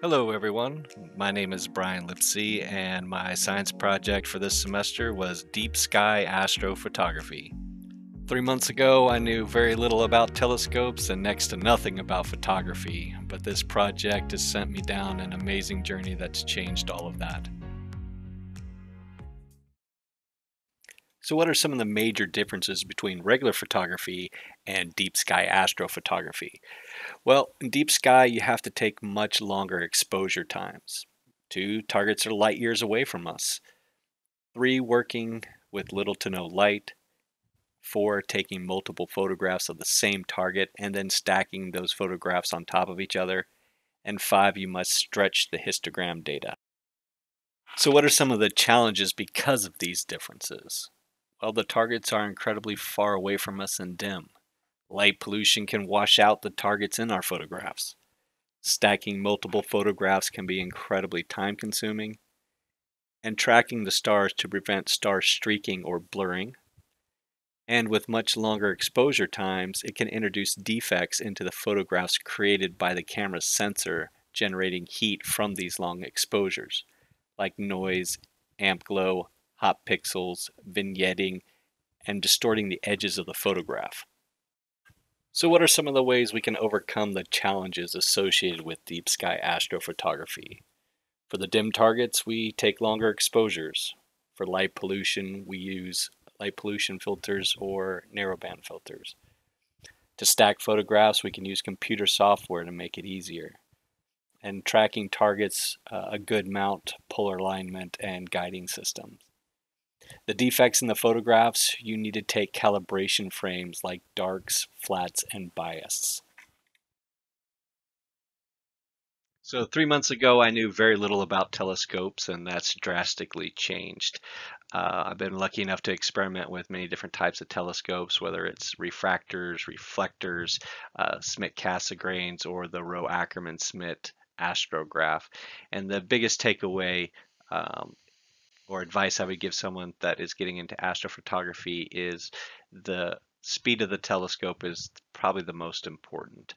Hello, everyone. My name is Brian Lipsey, and my science project for this semester was deep sky astrophotography. 3 months ago, I knew very little about telescopes and next to nothing about photography, but this project has sent me down an amazing journey that's changed all of that. So, what are some of the major differences between regular photography and deep sky astrophotography? Well, in deep sky, you have to take much longer exposure times. Two, targets are light years away from us. Three, working with little to no light. Four, taking multiple photographs of the same target and then stacking those photographs on top of each other. And five, you must stretch the histogram data. So, what are some of the challenges because of these differences? Well, the targets are incredibly far away from us and dim. Light pollution can wash out the targets in our photographs. Stacking multiple photographs can be incredibly time consuming. And tracking the stars to prevent star streaking or blurring. And with much longer exposure times, it can introduce defects into the photographs created by the camera's sensor, generating heat from these long exposures, like noise, amp glow, hot pixels, vignetting, and distorting the edges of the photograph. So, what are some of the ways we can overcome the challenges associated with deep sky astrophotography? For the dim targets, we take longer exposures. For light pollution, we use light pollution filters or narrowband filters. To stack photographs, we can use computer software to make it easier. And tracking targets, a good mount, polar alignment, and guiding systems. The defects in the photographs, you need to take calibration frames like darks, flats, and bias. So 3 months ago, I knew very little about telescopes, and that's drastically changed. I've been lucky enough to experiment with many different types of telescopes, whether it's refractors, reflectors, Schmidt-Cassegrains, or the Rowe-Ackermann-Schmidt astrograph. And the biggest takeaway or advice I would give someone that is getting into astrophotography is the speed of the telescope is probably the most important.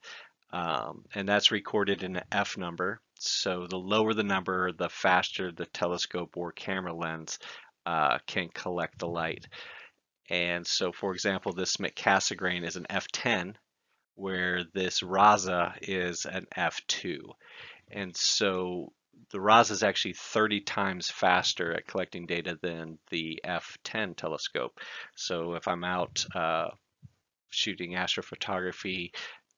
And that's recorded in an F number. So the lower the number, the faster the telescope or camera lens can collect the light. And so, for example, this Schmidt-Cassegrain is an F10, where this Raza is an F2. And so the Raza is actually 30 times faster at collecting data than the F10 telescope. So if I'm out shooting astrophotography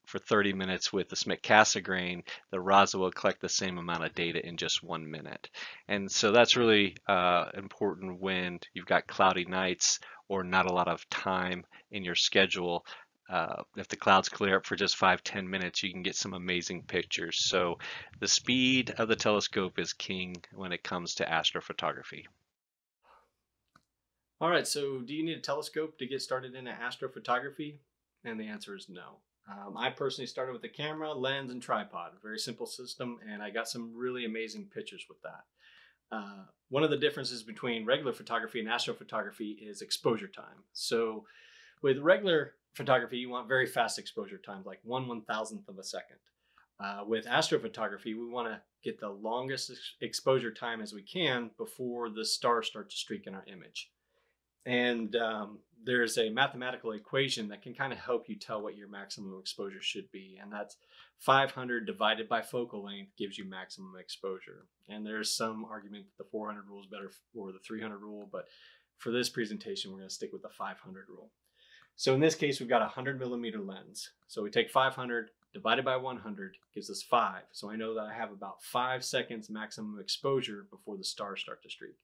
for 30 minutes with the Schmidt-Cassegrain, the Raza will collect the same amount of data in just 1 minute. And so that's really important when you've got cloudy nights or not a lot of time in your schedule. If the clouds clear up for just 5-10 minutes, you can get some amazing pictures. So the speed of the telescope is king when it comes to astrophotography. All right, so do you need a telescope to get started in astrophotography? And the answer is no. I personally started with a camera, lens, and tripod. Very simple system, and I got some really amazing pictures with that. One of the differences between regular photography and astrophotography is exposure time. So, with regular photography, you want very fast exposure times, like 1/1000th of a second. With astrophotography, we want to get the longest exposure time as we can before the stars start to streak in our image. And there's a mathematical equation that can kind of help you tell what your maximum exposure should be. And that's 500 divided by focal length gives you maximum exposure. And there's some argument that the 400 rule is better or the 300 rule, but for this presentation, we're going to stick with the 500 rule. So in this case, we've got a 100 millimeter lens. So we take 500 divided by 100 gives us 5. So I know that I have about 5 seconds maximum exposure before the stars start to streak.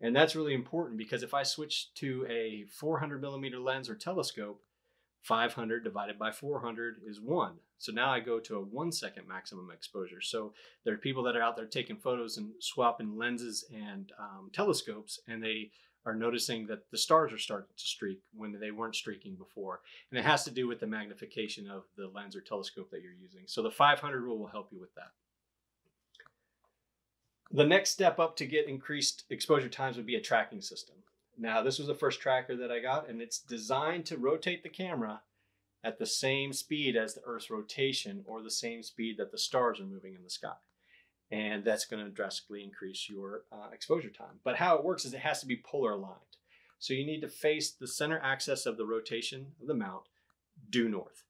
And that's really important because if I switch to a 400 millimeter lens or telescope, 500 divided by 400 is 1. So now I go to a 1 second maximum exposure. So there are people that are out there taking photos and swapping lenses and telescopes, and they are noticing that the stars are starting to streak when they weren't streaking before. And it has to do with the magnification of the lens or telescope that you're using. So the 500 rule will help you with that. The next step up to get increased exposure times would be a tracking system. Now, this was the first tracker that I got, and it's designed to rotate the camera at the same speed as the Earth's rotation or the same speed that the stars are moving in the sky. and that's going to drastically increase your exposure time. But how it works is it has to be polar aligned. So you need to face the center axis of the rotation of the mount due north.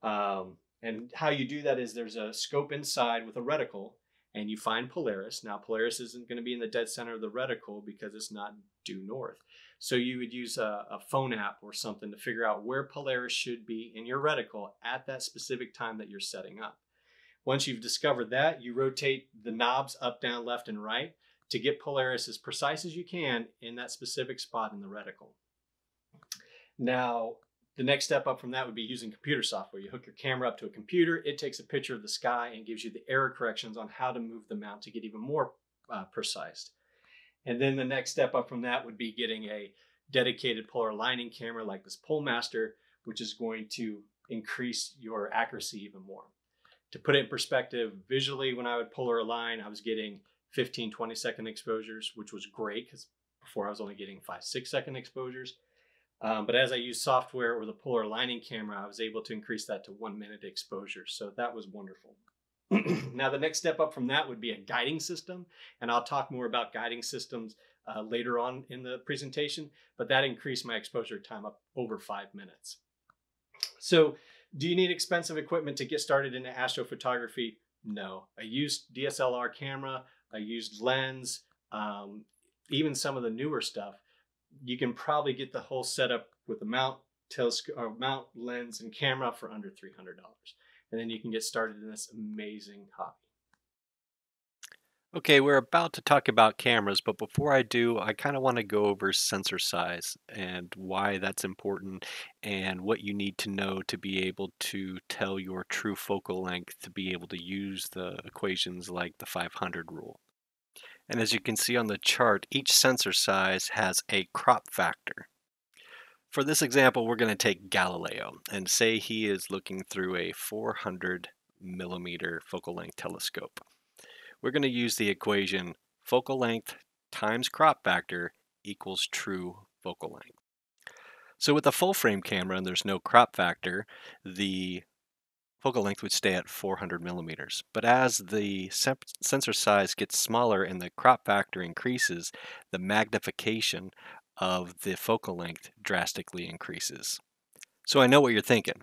And how you do that is there's a scope inside with a reticle, and you find Polaris. Now, Polaris isn't going to be in the dead center of the reticle because it's not due north. So you would use a phone app or something to figure out where Polaris should be in your reticle at that specific time that you're setting up. Once you've discovered that, you rotate the knobs up, down, left, and right to get Polaris as precise as you can in that specific spot in the reticle. Now, the next step up from that would be using computer software. You hook your camera up to a computer, it takes a picture of the sky and gives you the error corrections on how to move the mount to get even more precise. And then the next step up from that would be getting a dedicated polar aligning camera like this Polemaster, which is going to increase your accuracy even more. To put it in perspective, visually, when I would polar align, I was getting 15, 20-second exposures, which was great because before I was only getting 5, 6-second exposures. But as I used software or the polar aligning camera, I was able to increase that to 1-minute exposure. So that was wonderful. Now, the next step up from that would be a guiding system. And I'll talk more about guiding systems later on in the presentation, but that increased my exposure time up over 5 minutes. So do you need expensive equipment to get started into astrophotography? No. A used DSLR camera, a used lens, even some of the newer stuff, you can probably get the whole setup with the mount, telescope, or mount, lens, and camera for under $300. And then you can get started in this amazing hobby. Okay, we're about to talk about cameras, but before I do, I kind of want to go over sensor size and why that's important and what you need to know to be able to tell your true focal length to be able to use the equations like the 500 rule. And as you can see on the chart, each sensor size has a crop factor. For this example, we're going to take Galileo and say he is looking through a 400 millimeter focal length telescope. We're going to use the equation focal length times crop factor equals true focal length. So with a full frame camera and there's no crop factor, the focal length would stay at 400 millimeters. But as the sensor size gets smaller and the crop factor increases, the magnification of the focal length drastically increases. So I know what you're thinking.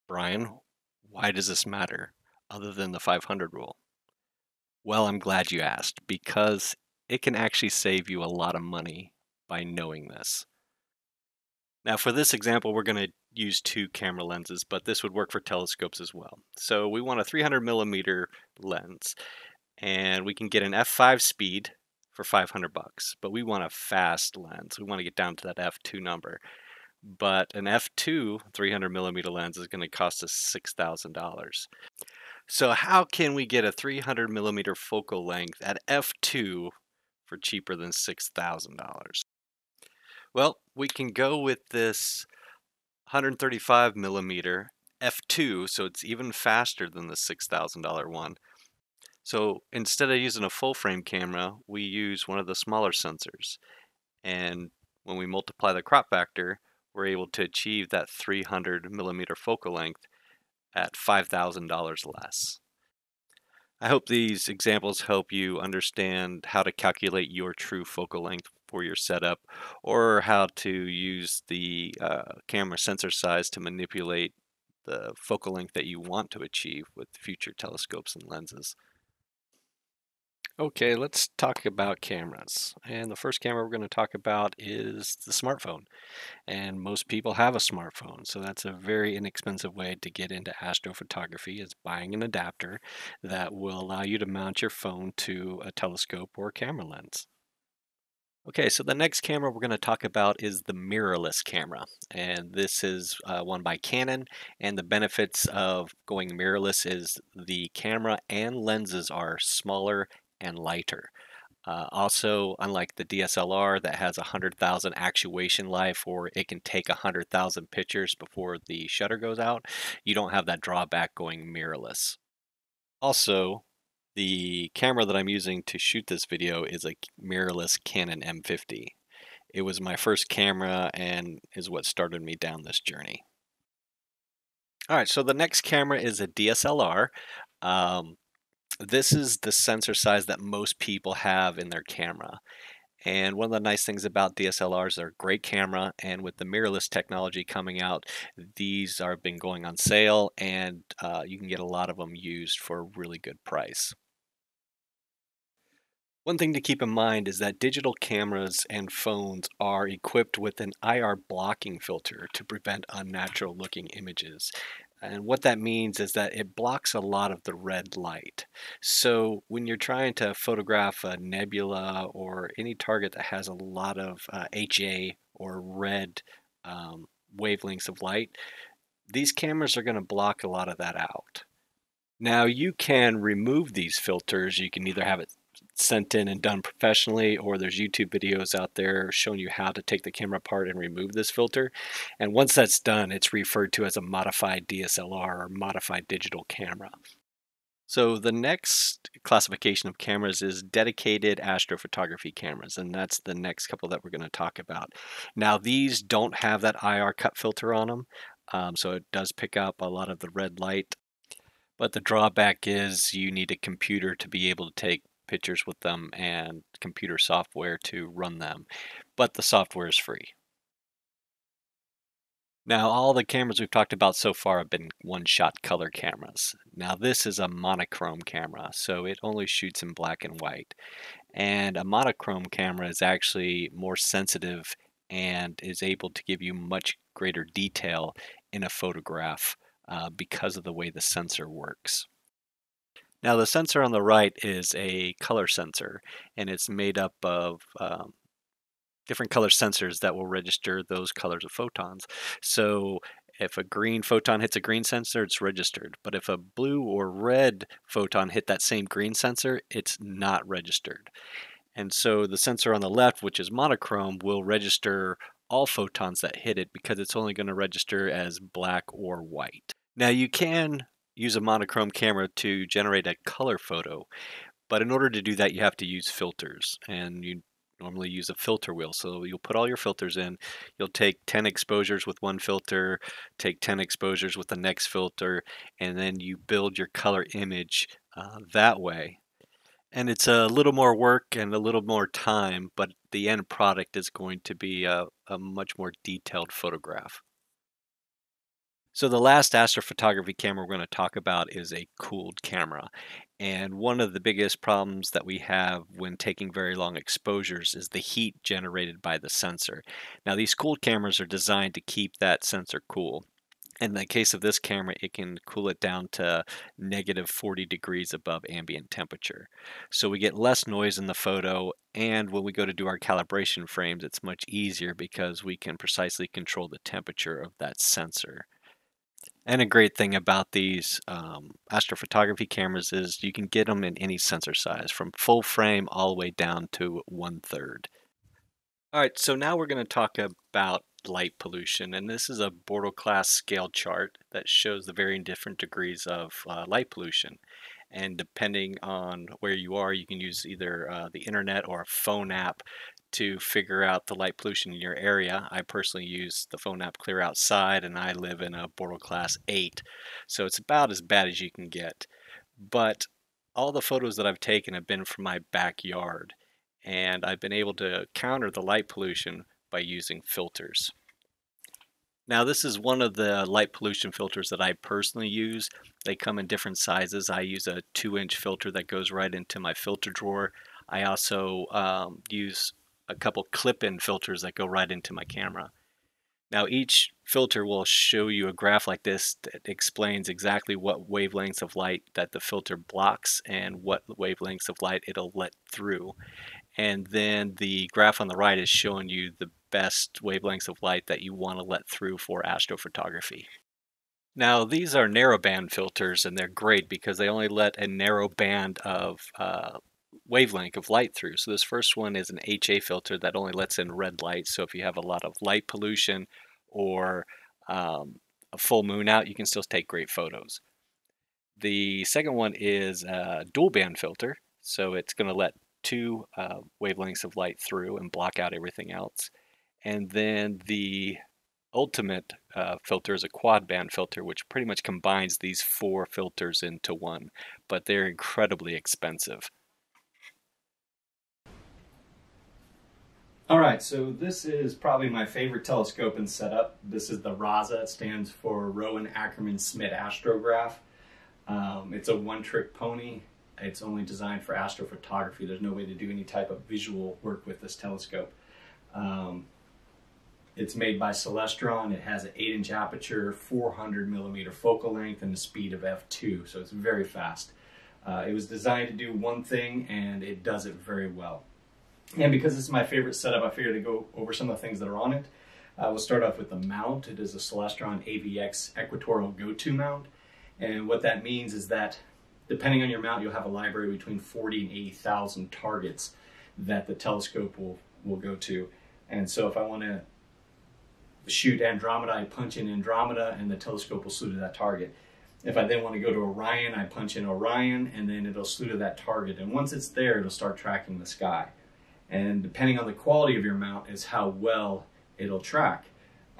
Brian, why does this matter other than the 500 rule? Well, I'm glad you asked because it can actually save you a lot of money by knowing this. Now for this example, we're going to use 2 camera lenses, but this would work for telescopes as well. So we want a 300 millimeter lens and we can get an f5 speed for 500 bucks, but we want a fast lens. We want to get down to that f2 number. But an f2 300 millimeter lens is going to cost us $6,000. So how can we get a 300 millimeter focal length at f2 for cheaper than $6,000? Well, we can go with this 135 millimeter f2, so it's even faster than the $6,000 one. So instead of using a full frame camera, we use one of the smaller sensors. And when we multiply the crop factor, we're able to achieve that 300 millimeter focal length at $5,000 less. I hope these examples help you understand how to calculate your true focal length for your setup or how to use the camera sensor size to manipulate the focal length that you want to achieve with future telescopes and lenses. Okay, let's talk about cameras. And the first camera we're going to talk about is the smartphone. And most people have a smartphone, so that's a very inexpensive way to get into astrophotography is buying an adapter that will allow you to mount your phone to a telescope or camera lens. Okay, so the next camera we're going to talk about is the mirrorless camera, and this is one by Canon, and the benefits of going mirrorless is the camera and lenses are smaller and lighter. Also, unlike the DSLR that has 100,000 actuation life, or it can take 100,000 pictures before the shutter goes out, you don't have that drawback going mirrorless. Also, the camera that I'm using to shoot this video is a mirrorless Canon M50. It was my first camera and is what started me down this journey. All right, so the next camera is a DSLR. This is the sensor size that most people have in their camera. And one of the nice things about DSLRs, they're a great camera, and with the mirrorless technology coming out, these are been going on sale, and you can get a lot of them used for a really good price. One thing to keep in mind is that digital cameras and phones are equipped with an IR blocking filter to prevent unnatural looking images. And what that means is that it blocks a lot of the red light. So when you're trying to photograph a nebula or any target that has a lot of HA or red um, wavelengths of light, these cameras are going to block a lot of that out. Now you can remove these filters. You can either have it sent in and done professionally, or there's YouTube videos out there showing you how to take the camera apart and remove this filter. And once that's done, it's referred to as a modified DSLR or modified digital camera. So the next classification of cameras is dedicated astrophotography cameras, and that's the next couple that we're going to talk about. Now these don't have that IR cut filter on them, so it does pick up a lot of the red light, but the drawback is you need a computer to be able to take pictures with them and computer software to run them. But the software is free. Now, all the cameras we've talked about so far have been one-shot color cameras. Now, this is a monochrome camera, so it only shoots in black and white. And a monochrome camera is actually more sensitive and is able to give you much greater detail in a photograph because of the way the sensor works. Now, the sensor on the right is a color sensor, and it's made up of different color sensors that will register those colors of photons. So, if a green photon hits a green sensor, it's registered. But if a blue or red photon hit that same green sensor, it's not registered. And so, the sensor on the left, which is monochrome, will register all photons that hit it because it's only going to register as black or white. Now, you can use a monochrome camera to generate a color photo, but in order to do that, you have to use filters, and you normally use a filter wheel. So you'll put all your filters in, you'll take 10 exposures with one filter, take 10 exposures with the next filter, and then you build your color image that way. And it's a little more work and a little more time, but the end product is going to be a much more detailed photograph. So the last astrophotography camera we're going to talk about is a cooled camera. And one of the biggest problems that we have when taking very long exposures is the heat generated by the sensor. Now these cooled cameras are designed to keep that sensor cool. In the case of this camera, it can cool it down to negative 40 degrees above ambient temperature. So we get less noise in the photo, and when we go to do our calibration frames, it's much easier because we can precisely control the temperature of that sensor. And a great thing about these astrophotography cameras is you can get them in any sensor size, from full frame all the way down to 1/3. All right, so now we're going to talk about light pollution, and this is a Bortle class scale chart that shows the varying different degrees of light pollution. And depending on where you are, you can use either the internet or a phone app to figure out the light pollution in your area. I personally use the phone app Clear Outside, and I live in a Bortle class 8, so it's about as bad as you can get. But all the photos that I've taken have been from my backyard, and I've been able to counter the light pollution by using filters. Now, this is one of the light pollution filters that I personally use. They come in different sizes. I use a 2-inch filter that goes right into my filter drawer. I also use a couple clip-in filters that go right into my camera. Now, each filter will show you a graph like this that explains exactly what wavelengths of light that the filter blocks and what wavelengths of light it'll let through. And then the graph on the right is showing you the best wavelengths of light that you want to let through for astrophotography. Now, these are narrowband filters, and they're great because they only let a narrow band of wavelength of light through. So this first one is an HA filter that only lets in red light. So if you have a lot of light pollution or a full moon out, you can still take great photos. The second one is a dual band filter. So it's going to let two wavelengths of light through and block out everything else. And then the ultimate filter is a quad band filter, which pretty much combines these four filters into one, but they're incredibly expensive. All right, so this is probably my favorite telescope and setup. This is the RASA. It stands for Rowan Ackerman Smith Astrograph. It's a one-trick pony. It's only designed for astrophotography. There's no way to do any type of visual work with this telescope. It's made by Celestron. It has an 8-inch aperture, 400 millimeter focal length, and a speed of f2, so it's very fast. It was designed to do one thing, and it does it very well. And because this is my favorite setup, I figured to go over some of the things that are on it. We'll start off with the mount. It is a Celestron AVX Equatorial Go-To mount. And what that means is that depending on your mount, you'll have a library between 40 and 80,000 targets that the telescope will go to. And so if I want to shoot Andromeda, I punch in Andromeda and the telescope will slew to that target. If I then want to go to Orion, I punch in Orion and then it'll slew to that target. And once it's there, it'll start tracking the sky. And depending on the quality of your mount is how well it'll track.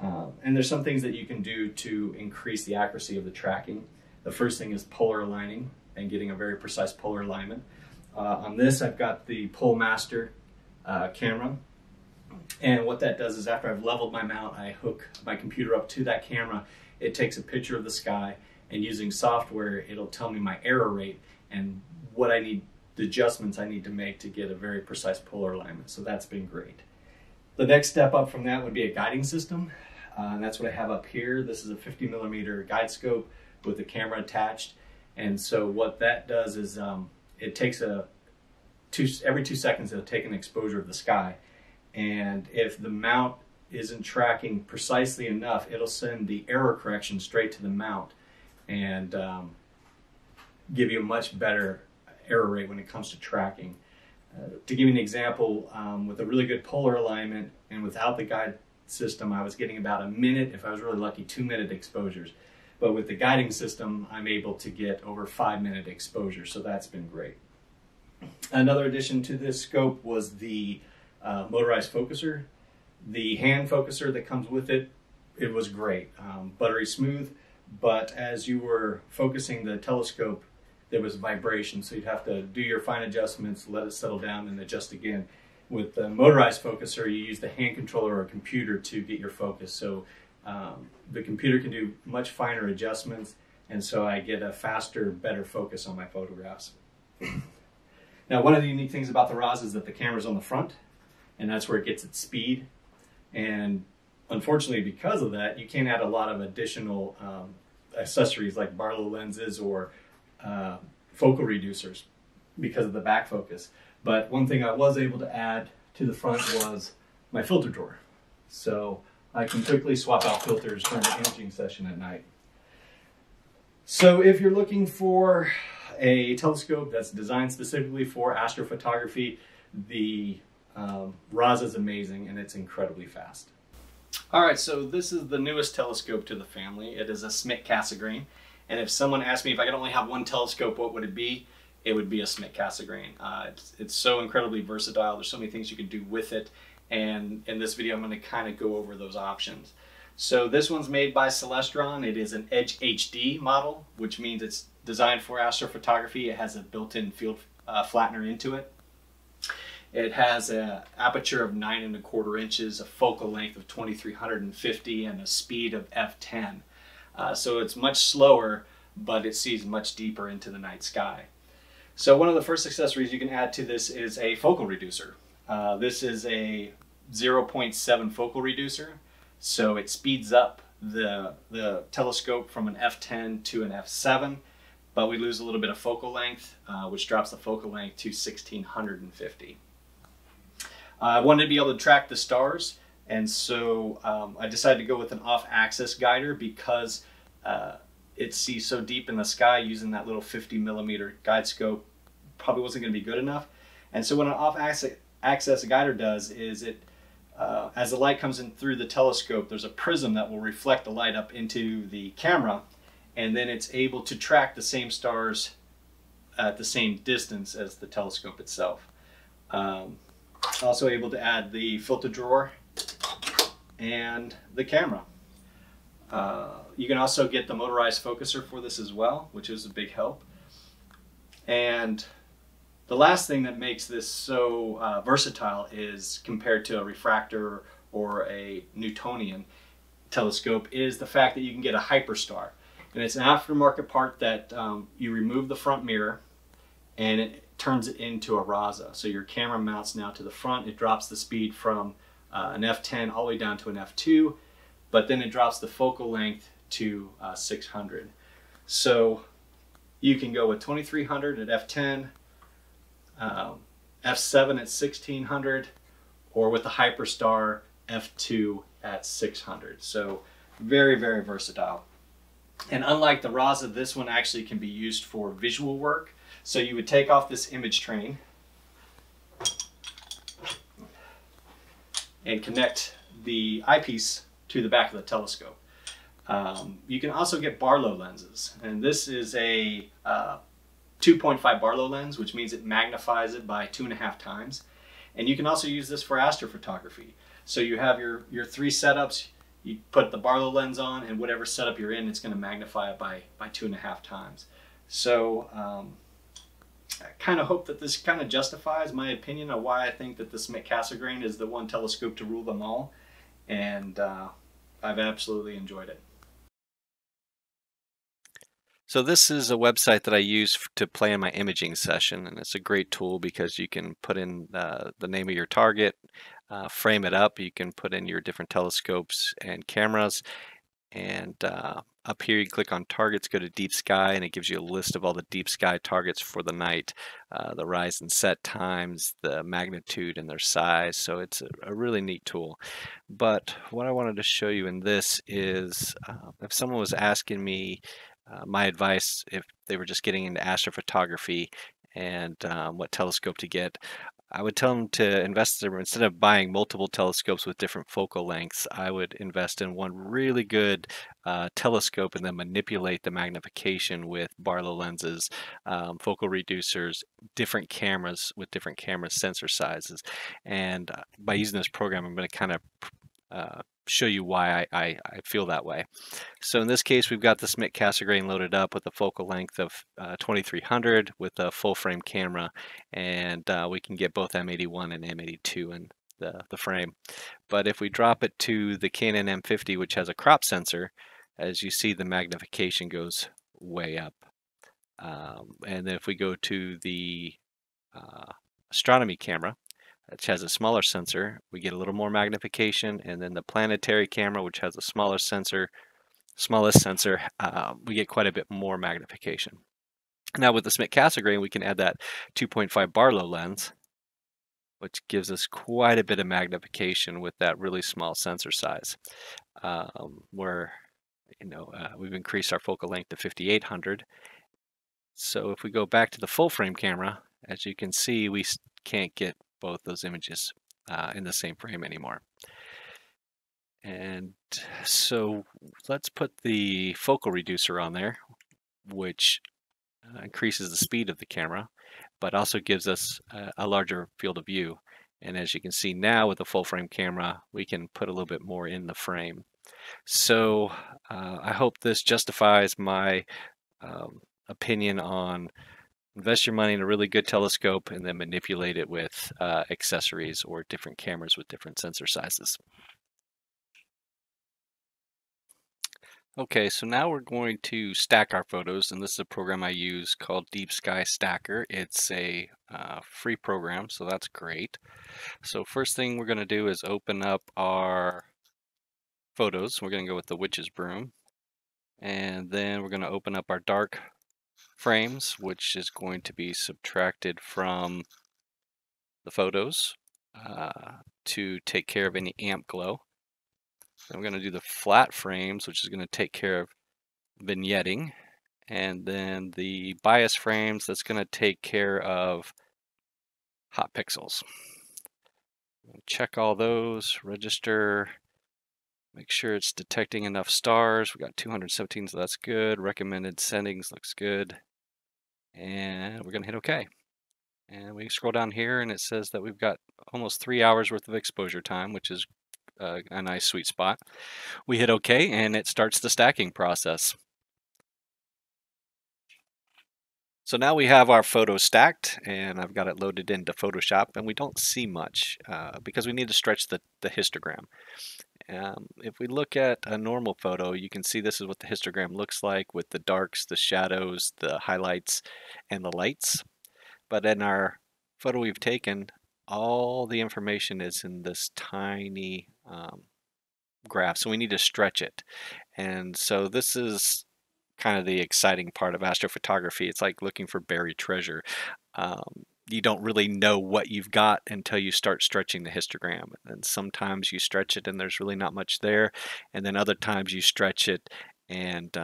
And there's some things that you can do to increase the accuracy of the tracking. The first thing is polar aligning and getting a very precise polar alignment. On this, I've got the PolMaster camera. And what that does is after I've leveled my mount, I hook my computer up to that camera. It takes a picture of the sky, and using software, it'll tell me my error rate and what I need, the adjustments I need to make to get a very precise polar alignment. So that's been great. The next step up from that would be a guiding system. And that's what I have up here. This is a 50 millimeter guide scope with the camera attached. And so what that does is it takes every 2 seconds it'll take an exposure of the sky. And if the mount isn't tracking precisely enough, it'll send the error correction straight to the mount and give you a much better error rate when it comes to tracking. To give you an example, with a really good polar alignment and without the guide system, I was getting about a minute, if I was really lucky, 2-minute exposures. But with the guiding system, I'm able to get over 5-minute exposure, so that's been great. Another addition to this scope was the motorized focuser. The hand focuser that comes with it, it was great, buttery smooth, but as you were focusing the telescope, there was vibration, so you'd have to do your fine adjustments, let it settle down, and adjust again. With the motorized focuser, you use the hand controller or a computer to get your focus. So the computer can do much finer adjustments, and so I get a faster, better focus on my photographs. Now, one of the unique things about the RAS is that the camera's on the front, and that's where it gets its speed. And unfortunately, because of that, you can't add a lot of additional accessories like Barlow lenses or focal reducers because of the back focus. But one thing I was able to add to the front was my filter drawer. So I can quickly swap out filters during the imaging session at night. So if you're looking for a telescope that's designed specifically for astrophotography, the RAS is amazing and it's incredibly fast. All right, so this is the newest telescope to the family. It is a Smith Cassegrain. And if someone asked me if I could only have one telescope, what would it be? It would be a Smith Cassegrain. It's so incredibly versatile. There's so many things you can do with it. And in this video, I'm going to kind of go over those options. So this one's made by Celestron. It is an Edge HD model, which means it's designed for astrophotography. It has a built-in field flattener into it. It has an aperture of 9¼ inches, a focal length of 2350, and a speed of f10. So it's much slower, but it sees much deeper into the night sky. So one of the first accessories you can add to this is a focal reducer. This is a 0.7 focal reducer, so it speeds up the telescope from an f10 to an f7, but we lose a little bit of focal length, which drops the focal length to 1650. I wanted to be able to track the stars, and so I decided to go with an off-axis guider because it sees so deep in the sky. Using that little 50 millimeter guide scope probably wasn't going to be good enough. And so what an off-axis guider does is it, as the light comes in through the telescope, there's a prism that will reflect the light up into the camera, and then it's able to track the same stars at the same distance as the telescope itself. Also able to add the filter drawer and the camera. You can also get the motorized focuser for this as well, which is a big help. And the last thing that makes this so versatile is compared to a refractor or a Newtonian telescope is the fact that you can get a hyperstar. And it's an aftermarket part that you remove the front mirror and it turns it into a Raza. So your camera mounts now to the front. It drops the speed from an f10 all the way down to an f2, but then it drops the focal length to 600. So you can go with 2300 at f10, f7 at 1600, or with the Hyperstar f2 at 600. So very, very versatile. And unlike the Raza, this one actually can be used for visual work. So you would take off this image train and connect the eyepiece to the back of the telescope. You can also get Barlow lenses, and this is a 2.5 Barlow lens, which means it magnifies it by 2.5 times. And you can also use this for astrophotography. So you have your three setups, you put the Barlow lens on, and whatever setup you're in, it's going to magnify it by 2.5 times. So I kind of hope that this kind of justifies my opinion of why I think that the Schmidt Cassegrain is the one telescope to rule them all. And I've absolutely enjoyed it. So this is a website that I use to plan my imaging session, and it's a great tool because you can put in the name of your target, frame it up. You can put in your different telescopes and cameras, and up here you click on targets, go to deep sky, and it gives you a list of all the deep sky targets for the night, the rise and set times, the magnitude and their size. So it's a really neat tool. But what I wanted to show you in this is if someone was asking me my advice if they were just getting into astrophotography and what telescope to get, I would tell them to invest instead of buying multiple telescopes with different focal lengths, I would invest in one really good telescope and then manipulate the magnification with Barlow lenses, focal reducers, different cameras with different camera sensor sizes. And by using this program, I'm going to kind of show you why I feel that way. So in this case, we've got the Schmidt Cassegrain loaded up with a focal length of 2300 with a full frame camera, and we can get both M81 and M82 in the frame. But if we drop it to the Canon M50, which has a crop sensor, as you see, the magnification goes way up. And then if we go to the astronomy camera, which has a smaller sensor, we get a little more magnification, and then the planetary camera, which has a smaller sensor, smallest sensor, we get quite a bit more magnification. Now with the Schmidt Cassegrain, we can add that 2.5 Barlow lens, which gives us quite a bit of magnification with that really small sensor size. Where we've increased our focal length to 5800. So if we go back to the full frame camera, as you can see, we can't get both those images in the same frame anymore. And so let's put the focal reducer on there, which increases the speed of the camera, but also gives us a larger field of view. And as you can see now with the full frame camera, we can put a little bit more in the frame. So I hope this justifies my opinion on invest your money in a really good telescope and then manipulate it with accessories or different cameras with different sensor sizes. Okay, so now we're going to stack our photos, and this is a program I use called Deep Sky Stacker. It's a free program, so that's great. So first thing we're going to do is open up our photos. We're going to go with the witch's broom, and then we're going to open up our dark frames, which is going to be subtracted from the photos to take care of any amp glow. Then we're going to do the flat frames, which is going to take care of vignetting. And then the bias frames, that's going to take care of hot pixels. Check all those, register, make sure it's detecting enough stars. We got 217, so that's good. Recommended settings looks good. And we're going to hit OK. And we scroll down here and it says that we've got almost 3 hours worth of exposure time, which is a nice sweet spot. We hit OK, and it starts the stacking process. So now we have our photo stacked, and I've got it loaded into Photoshop, and we don't see much because we need to stretch the histogram. If we look at a normal photo, you can see this is what the histogram looks like with the darks, the shadows, the highlights, and the lights. But in our photo we've taken, all the information is in this tiny graph, so we need to stretch it. And so this is kind of the exciting part of astrophotography. It's like looking for buried treasure. You don't really know what you've got until you start stretching the histogram. And sometimes you stretch it and there's really not much there. And then other times you stretch it and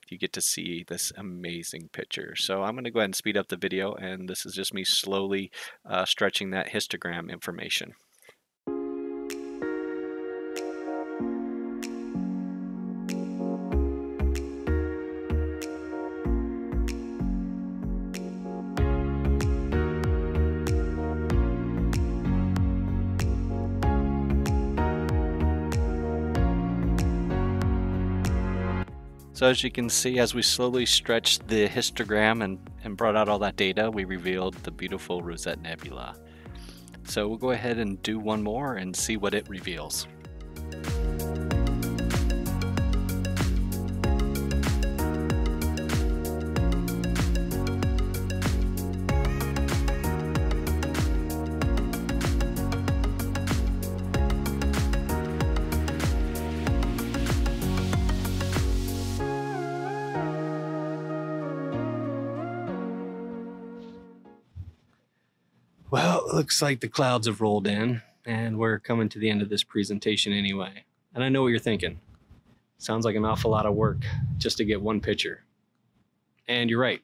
you get to see this amazing picture. So I'm going to go ahead and speed up the video, and this is just me slowly stretching that histogram information. So as you can see, as we slowly stretched the histogram and brought out all that data, we revealed the beautiful Rosette Nebula. So we'll go ahead and do one more and see what it reveals. Well, it looks like the clouds have rolled in, and we're coming to the end of this presentation anyway. And I know what you're thinking. Sounds like an awful lot of work just to get one picture. And you're right.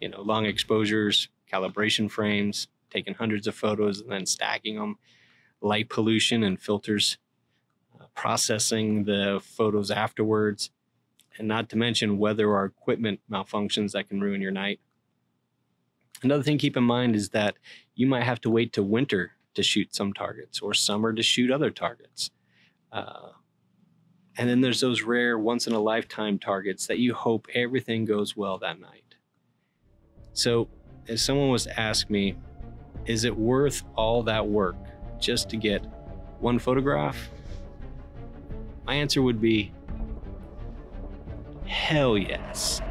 You know, long exposures, calibration frames, taking hundreds of photos and then stacking them, light pollution and filters, processing the photos afterwards, and not to mention weather or equipment malfunctions that can ruin your night. Another thing to keep in mind is that you might have to wait to winter to shoot some targets or summer to shoot other targets. And then there's those rare once-in-a-lifetime targets that you hope everything goes well that night. So if someone was to ask me, is it worth all that work just to get one photograph? My answer would be, hell yes.